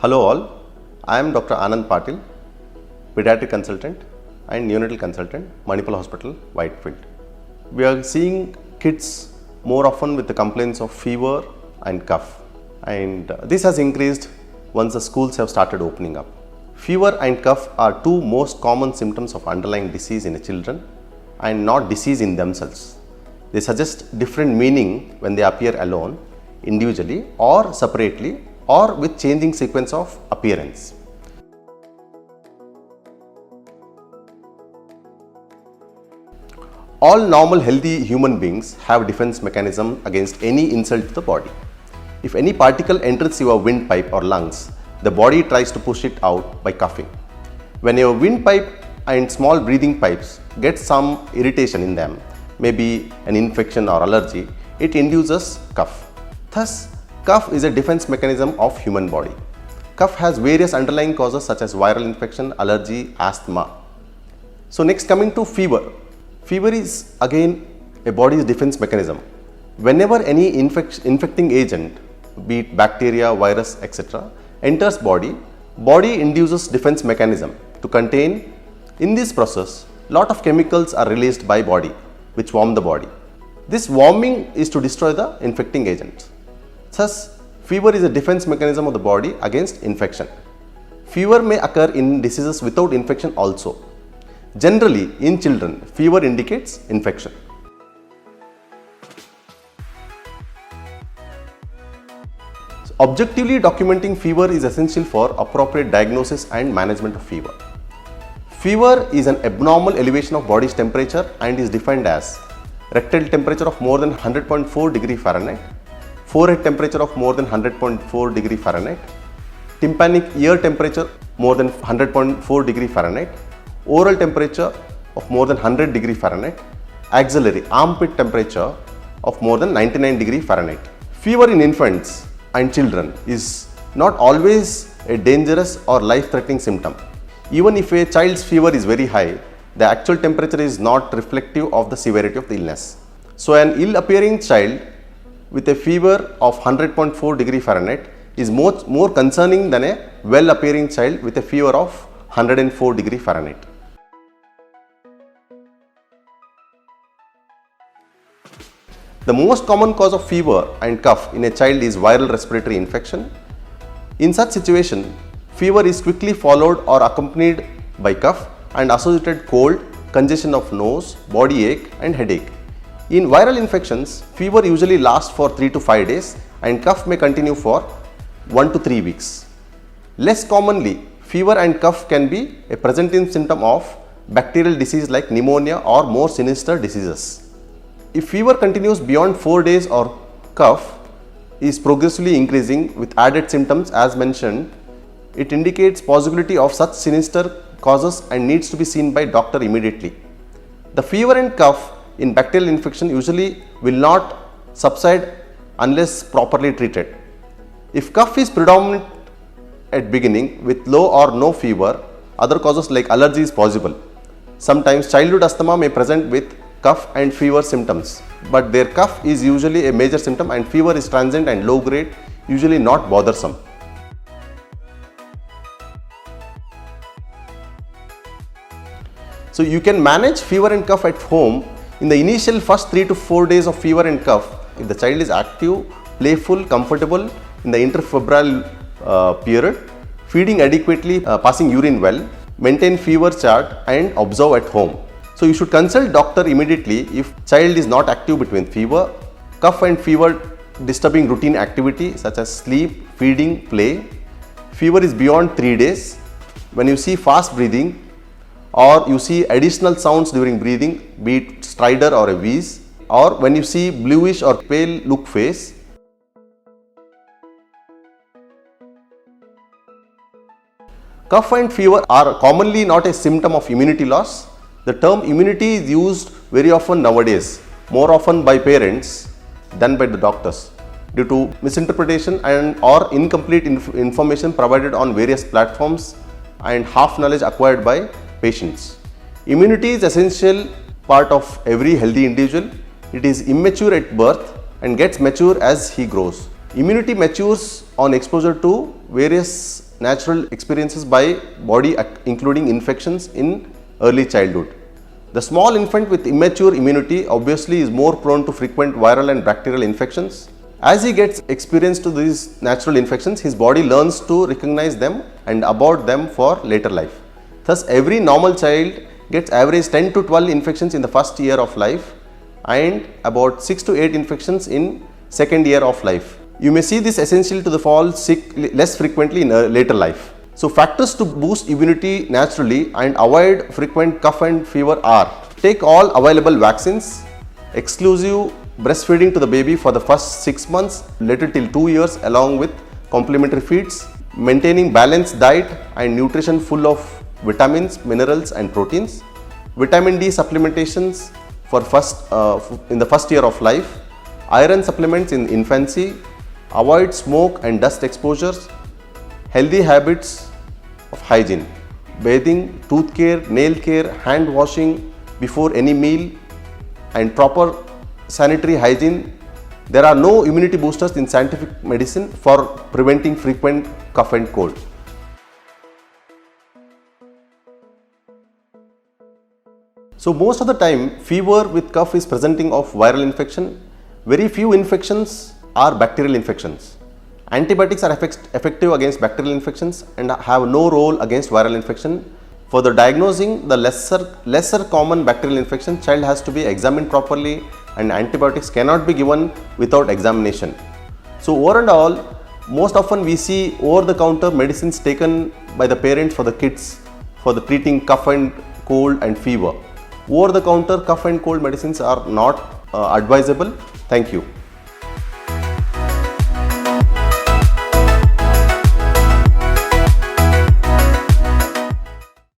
Hello all, I am Dr. Anand Patil, Paediatric Consultant and Neonatal Consultant, Manipal Hospital Whitefield. We are seeing kids more often with the complaints of fever and cough, and this has increased once the schools have started opening up. Fever and cough are two most common symptoms of underlying disease in the children and not disease in themselves. They suggest different meaning when they appear alone, individually or separately, or with changing sequence of appearance. All normal healthy human beings have defense mechanism against any insult to the body. If any particle enters your windpipe or lungs, the body tries to push it out by coughing. When your windpipe and small breathing pipes get some irritation in them, maybe an infection or allergy, it induces cough. Thus, cough is a defense mechanism of human body. Cough has various underlying causes such as viral infection, allergy, asthma. So next, coming to fever. Fever is again a body's defense mechanism. Whenever any infecting agent, be it bacteria, virus, etc., enters body induces defense mechanism to contain. In this process, lot of chemicals are released by body which warm the body. This warming is to destroy the infecting agents. Thus, fever is a defense mechanism of the body against infection. Fever may occur in diseases without infection also. Generally, in children, fever indicates infection. So, objectively documenting fever is essential for appropriate diagnosis and management of fever. Fever is an abnormal elevation of body's temperature and is defined as rectal temperature of more than 100.4 degree Fahrenheit, forehead temperature of more than 100.4 degree Fahrenheit, tympanic ear temperature more than 100.4 degree Fahrenheit, oral temperature of more than 100 degree Fahrenheit, axillary armpit temperature of more than 99 degree Fahrenheit. Fever in infants and children is not always a dangerous or life-threatening symptom. Even if a child's fever is very high, the actual temperature is not reflective of the severity of the illness. So an ill-appearing child with a fever of 100.4 degree Fahrenheit is more concerning than a well-appearing child with a fever of 104 degree Fahrenheit. The most common cause of fever and cough in a child is viral respiratory infection. In such situation, fever is quickly followed or accompanied by cough and associated cold, congestion of nose, body ache and headache. In viral infections, fever usually lasts for 3 to 5 days and cough may continue for 1 to 3 weeks. Less commonly, fever and cough can be a presenting symptom of bacterial disease like pneumonia or more sinister diseases. If fever continues beyond 4 days or cough is progressively increasing with added symptoms as mentioned, it indicates possibility of such sinister causes and needs to be seen by doctor immediately. The fever and cough in bacterial infection usually will not subside unless properly treated. If cough is predominant at beginning with low or no fever, other causes like allergy is possible. Sometimes childhood asthma may present with cough and fever symptoms, but their cough is usually a major symptom and fever is transient and low grade, usually not bothersome. So you can manage fever and cough at home in the initial first 3 to 4 days of fever and cough. If the child is active, playful, comfortable in the interfebrile period, feeding adequately, passing urine well, maintain fever chart and observe at home. So you should consult doctor immediately if child is not active between fever, cough and fever disturbing routine activity such as sleep, feeding, play. Fever is beyond 3 days. When you see fast breathing, or you see additional sounds during breathing, be it stridor or a wheeze, or when you see bluish or pale look face. Cough and fever are commonly not a symptom of immunity loss. The term immunity is used very often nowadays, more often by parents than by the doctors, due to misinterpretation and or incomplete information provided on various platforms and half knowledge acquired by patients. Immunity is essential part of every healthy individual. It is immature at birth and gets mature as he grows. Immunity matures on exposure to various natural experiences by body, including infections in early childhood. The small infant with immature immunity obviously is more prone to frequent viral and bacterial infections. As he gets experience to these natural infections, his body learns to recognize them and abort them for later life. Thus, every normal child gets average 10 to 12 infections in the first year of life and about 6 to 8 infections in second year of life. You may see this essential to the fall sick less frequently in later life. So, factors to boost immunity naturally and avoid frequent cough and fever are: take all available vaccines, exclusive breastfeeding to the baby for the first 6 months, later till 2 years along with complementary feeds, maintaining balanced diet and nutrition full of vitamins, minerals and proteins, vitamin D supplementations for in the first year of life, iron supplements in infancy, avoid smoke and dust exposures, healthy habits of hygiene, bathing, tooth care, nail care, hand washing before any meal and proper sanitary hygiene. There are no immunity boosters in scientific medicine for preventing frequent cough and cold. So most of the time fever with cough is presenting of viral infection. Very few infections are bacterial infections. Antibiotics are effective against bacterial infections and have no role against viral infection. For the diagnosing the lesser common bacterial infection, child has to be examined properly and antibiotics cannot be given without examination. So over and all, most often we see over the counter medicines taken by the parents for the kids for the treating cough and cold and fever. Over the counter cough and cold medicines are not advisable. Thank you.